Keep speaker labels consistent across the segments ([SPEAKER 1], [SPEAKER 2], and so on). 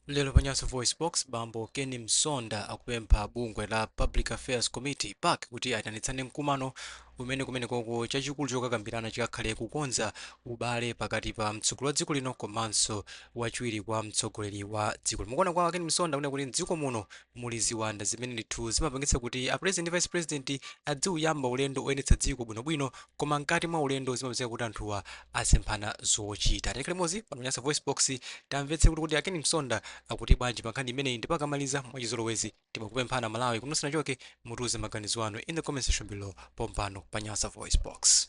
[SPEAKER 1] Lelo panyaso voice box bambo Kenny Msonda akupempha bungwe la Public Affairs Committee PAC kuti ayitanitsane mkumano umene kumenekoko chachikulu chokakambirana chikakhale kukonza ubale pakati pa mtsogoleri wa dziko lino komanso wachiwiri kwa mtsogoleri wa dziko. Mukuona kwa Kenny Msonda kuti mdziko muno muli ziwanda zimene ndithu zimapangitsa kuti a president vice president adziuyamba ulendo oyendetsa dziko bwinobwino, koma mkati mwa ulendo zimapezeka kuti anthuwa asemphana zochita. Tekele mozi panyaso voice box tamvetse kuti Kenny Msonda akuti bwanji pankhani imeneyi ndi pakamaliza mwachizolowezi timakupemphana Malawi kunosana choke mutuze maganizo anu in the comment section below pompano panyasa voice box.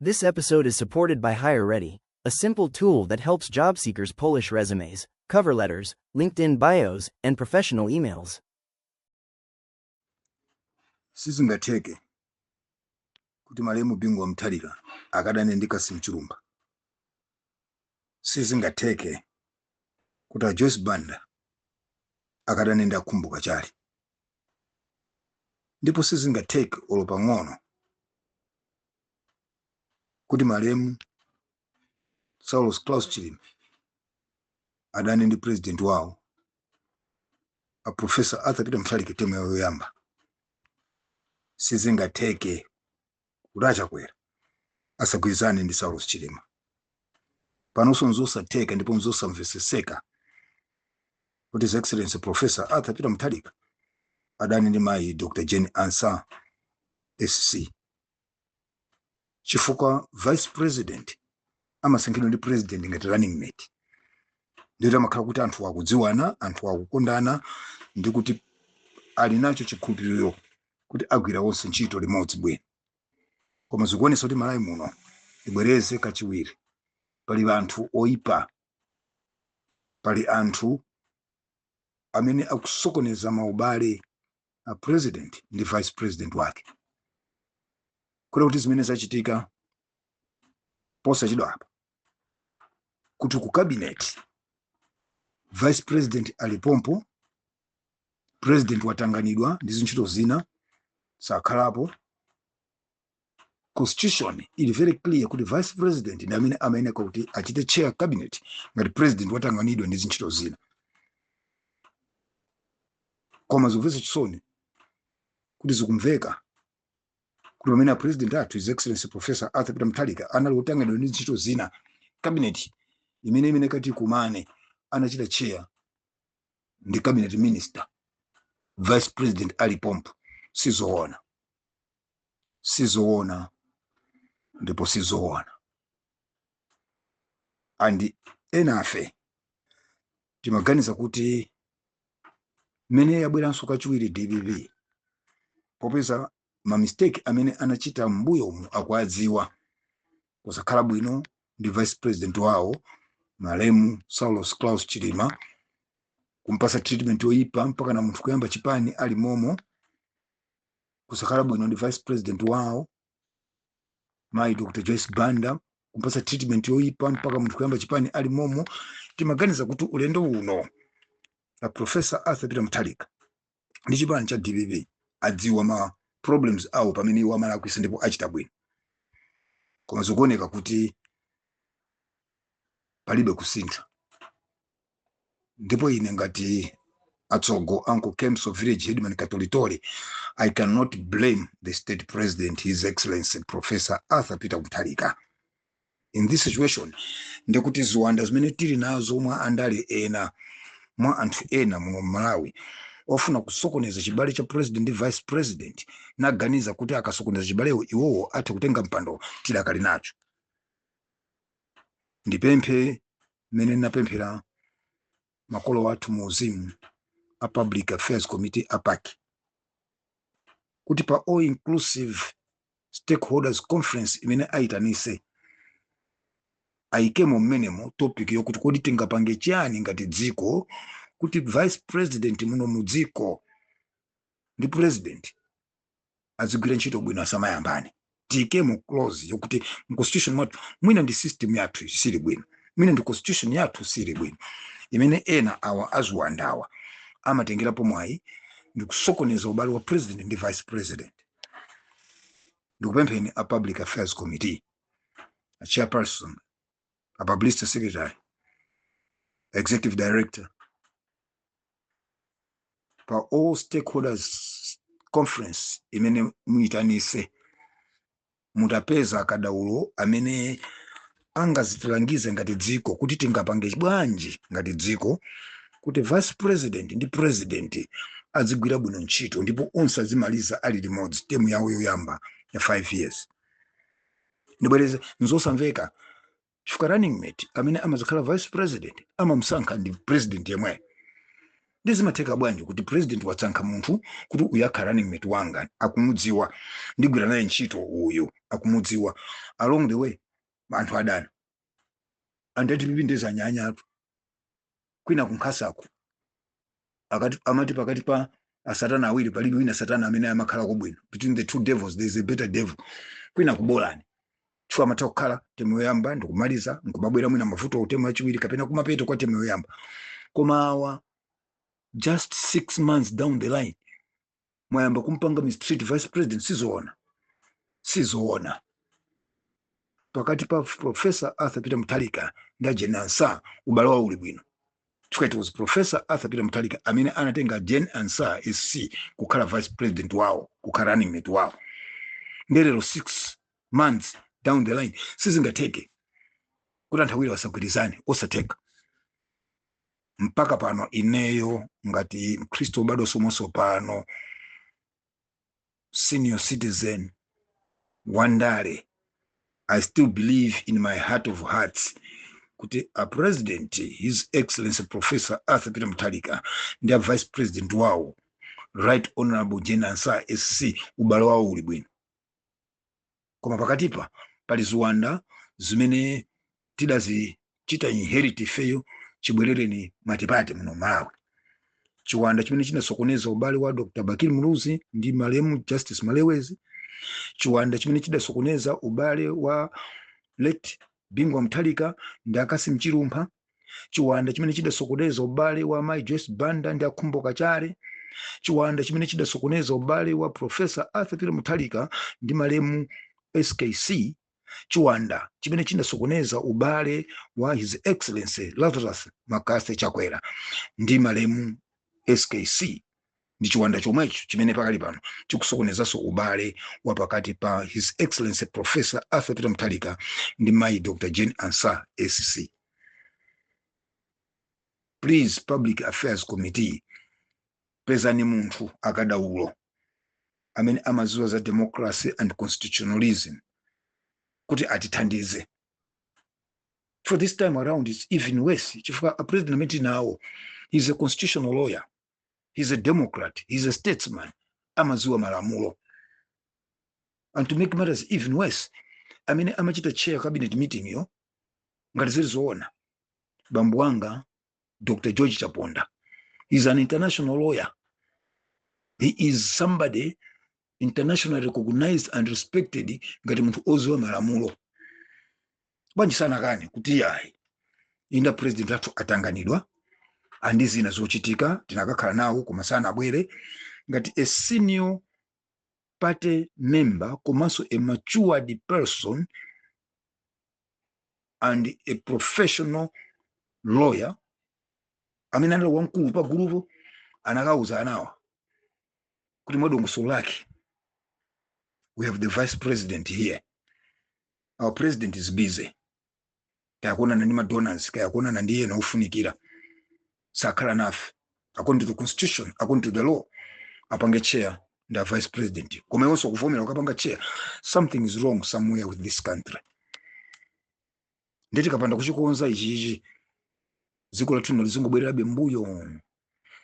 [SPEAKER 2] This episode is supported by HireReady, a simple tool that helps job seekers polish resumes, cover letters, LinkedIn bios, and professional emails.
[SPEAKER 3] Sizingatheke kuti Malemu Bingwa Mutharika akadane ndi Kassim Chilumba. Sizingatheke kuti Joyce Banda akadane ndi Akhumbuka Chali. Ndipo sizingatheke olo pang'ono kuti Malemu Saulos Claus Chilima adane ndi president wawo a Professor Arthur Peter Mutharika temu yoyamba. Sizingatheke kuti achakwera asagwirizane ndi Saulos Chilima. Panonso nzosatheka ndipo nzosamveseseka kuti His Excellency Professor Arthur Peter Mutharika adane ndi mayi Dr. Jane Ansah SC. Chifukwa Vice President amasankhidwa ndi President ngati running mate. Ndito amakhala kuti anthu akudziwana, anthu akukondana, ndi kuti ali nacho chikhulupiriro kuti agwira onse ntchito limodzi bwino. Koma zikuonesa kuti Malawi muno ibwereze kachiwiri. Pali anthu oyipa, pali anthu amene akusokoneza maubale a president ndi vice president wake. Kuti zimene zachitika posachedwa apa kuti ku cabinet vice president alipompo, president watanganidwa ndi zintchito zina sakhalapo. Constitution ili very clear kuti vice president ndi amene amayeneka kuti achite chair cabinet ngati president watanganidwa ndi zintchito zina. Koma zikupeza chisoni kuti zikumveka kuti pamene a president athu His Excellency Professor Arthur Peter Mutharika anali kutanganidwa ndi zintchito zina, cabinet imene kati kumane anachita chair ndi cabinet minister, vice president alipompo. Sizoona ndipo sizoona. Andi enafe timaganiza kuti mene yabweranso kachiwiri DBV popeza ma mistake amene anachita mbuyomu akwadziwa, kusakhala bwino ndi vice president wawo Malemu Saulos Claus Chilima kumpasa treatment yoyipa mpaka na munthu kuyamba chipani ali momo. Kusakhala bwino ndi vice president wawo mayi Dr. Joyce Banda kumpasa treatment yoyipa mpaka munthu kuyamba chipani ali momo. Timaganiza kuti ulendo uno a Professor Arthur Peter Mutharika ndi chipani cha DBV adziwa ma problems awo pamene iwo amala kuisa ndipo achita bwino. Koma zikuoneka kuti palibe kusintha. Ndipo ine ngati atsogo Uncle Kemso Village Headman Katolitoli, I cannot blame the state president, His Excellency Professor Arthur Peter Mutharika. In this situation, ndikuti ziwanda zimene tili nazo mwa andale ena, mwa anthu ena mu Malawi ofuna kusokoneza chibale cha president ndi vice president, naganiza kuti akasokoneza chibalewo iwowo athe kutenga mpando tidakali nacho. Ndipemphe mene napemphera makolo wathu mu uzimu a Public Affairs Committee a PAC kuti pa all inclusive stakeholders conference imene aitanise aikemo mmenemo topic yokuti kodi tingapange chani ngati dziko kuti vice president muno mu dziko ndi president azigwira ntchito bwino asamayambane. Tikemo clause yokuti mu constitution mwathu mwina ndi system yathu sili bwino, mwina ndi constitution yathu sili bwino, imene ena awa aziwandawa amatengerapo mwayi ndi kusokoneza ubale wa president ndi vice president. Ndikupempheni a Public Affairs Committee, a chairperson, a publicity secretary, executive director, pa all stakeholders conference imene muyitanise mutapeza akadaulo amene angazitilangize ngati dziko kuti tingapange bwanji ngati dziko kuti vice president ndi president azigwira bwino ntchito ndipo onse azimaliza ali limodzi temu yawo yoyamba ya 5 years. Ndibwereze nzosamveka chifukwa running mate amene amazikhala vice president amamusankha ndi president yemwe. Ndizimatheka bwanji kuti president watsankha munthu kuti uyakhala running mate wanga akumudziwa ndigwira naye ntchito uyu akumudziwa along the way anthu adana andati bibindeza nyanyatu kwina kunkhasako amati pakati pa asatana awiri palibe wina satana amene amakhala kubwino. Between the two devils there is a better devil. Kwina kubolani chifukwa amatha kukhala temu yoyamba ndikumaliza nkumabwera mwina mavuto utemu achiwiri kapena kumapeto kwa temu yoyamba. Koma awa just 6 months down the line mwayamba kumpanga mistreat vice president sizoona pakati pa Professor Arthur Peter Mutharika ndi Jane Ansah ubale wawo uli bwino. It was Professor Arthur Peter Mutharika amene anatenga Jane Ansah SC kukhala vice president wawo kukhala running mate wawo. Ndelero 6 months down the line sizingatheke kuti anthu awiri wasagwirizane osatheka. Mpaka pano ineyo ngati Mkristo bado somoso pano senior citizen Wandare, I still believe in my heart of hearts kuti a president His Excellency Professor Arthur Peter Mutharika ndi vice president wawo Right Honorable Jane Ansah SC ubale wawo uli bwino. Koma pakatipa pali ziwanda zimene tidazichita inherit ifeyo chibwerereni matipati muno Malawi. Chiwanda chimene chinasokoneza ubale wa Dr. Bakili Muluzi ndi malemu Justice Malewezi. Chiwanda chimene chidasokoneza ubale wa late Bingwa Mutharika ndi Akasim Chirumpha. Chiwanda chimene chidasokoneza ubale wa Mai Joyce Banda ndi Akhumbo Kachare. Chiwanda chimene chidasokoneza ubale wa Professor Arthur Peter Mutharika ndi malemu SKC. Chiwanda chimene chinasokoneza ubale wa His Excellency Lazarus Makaste Chakwera ndi malemu SKC. Ndi chiwanda chomwecho chimene pakali pano chikusokonezaso ubale wa pakati pa His Excellency Professor Arthur Peter Mutharika ndi Mai Dr. Jane Ansah SC. Please, Public Affairs Committee, pezani munthu akadaulo amene amaziwa za democracy and constitutionalism kuti atithandize. For this time around it's even worse chifukwa a president amene nawo he's a constitutional lawyer, he's a democrat, he's a statesman, amaziwa malamulo. And to make matters even worse, amene amachita chair cabinet meeting yo ngati zilizoona bambo wanga Dr. George Chaponda. He's an international lawyer. He is somebody internationally recognized and respected ngati munthu oziwa malamulo. Bwanji sana kani kuti yayi inda president athu atanganidwa andi zina zochitika tinakakhala nawo koma sana abwere ngati a senior party member komanso a matured person and a professional lawyer amene anali wamkulu pa gulupo anakauza anawa kuti mwadongosolo lake. We have the vice president here. Our president is busy. Kayakuonana ndi madonors, kayakuonana ndi iye na ufunikira. Sakhala nafe. According to the constitution, according to the law, apange chair nda vice president. Koma yonso kuvomera ukapanga chair, something is wrong somewhere with this country. Ndeti kapanda kuchikonza ichi dziko lathu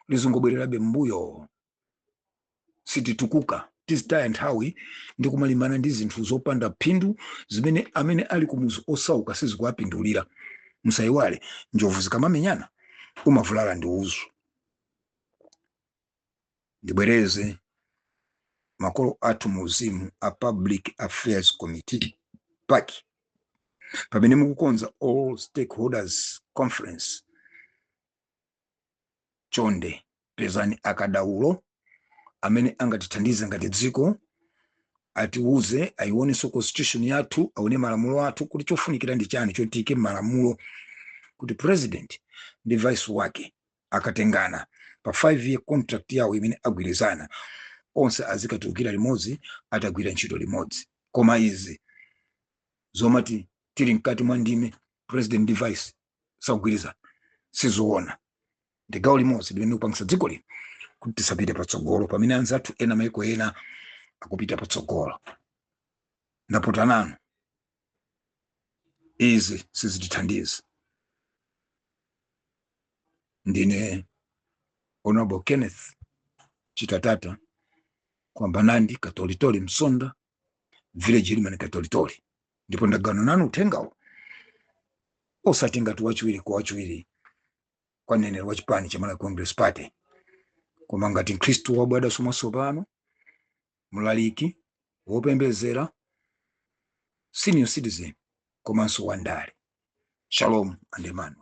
[SPEAKER 3] lizingobwererabe mbuyo. Sititukuka. This time and Hawi ndikumalimana ndi zinthu zopanda phindu zimene amene ali kumuzi osauka sizikuapindulira. Musayiwale njovu zikamamenyana umavulala ndi uzu. Ndibwereze makolo athu muzimu a Public Affairs Committee paki pamene mukukonza all stakeholders conference. Chonde pezani akadaulo amene angatithandize ngati dziko atiuze ayiwonenso constitution yathu aone malamulo athu kuti chofunikira ndi chani chotike malamulo kuti president ndi vice wake akatengana pa 5-year contract yawo imene agwirizana onse azikatulukira limodzi atagwira ntchito limodzi. Koma izi zomati tili mkati mwa ndime president ndi vice sagwirizana sizoona. Ndi gawo limodzi limene kupangisa dziko lino kuti tisapite patsogolo pamene anzathu ena maiko ena akupita patsogolo. Ndapotanano izi sizitithandiza. Ndine Honorable Kenneth Chitatata kwamba Nandi Katolitoli Msonda village limene Katolitoli, ndipo ndagano nanu uthengawo osatenga tu wachiwiri kwa wachiwiri kwa nenero wa chipani cha Malawi Congress Party, koma ngati Mkhristu wabwada somasopano mulaliki wopembezera senior citizen komanso wandale. Shalom and Emmanuel.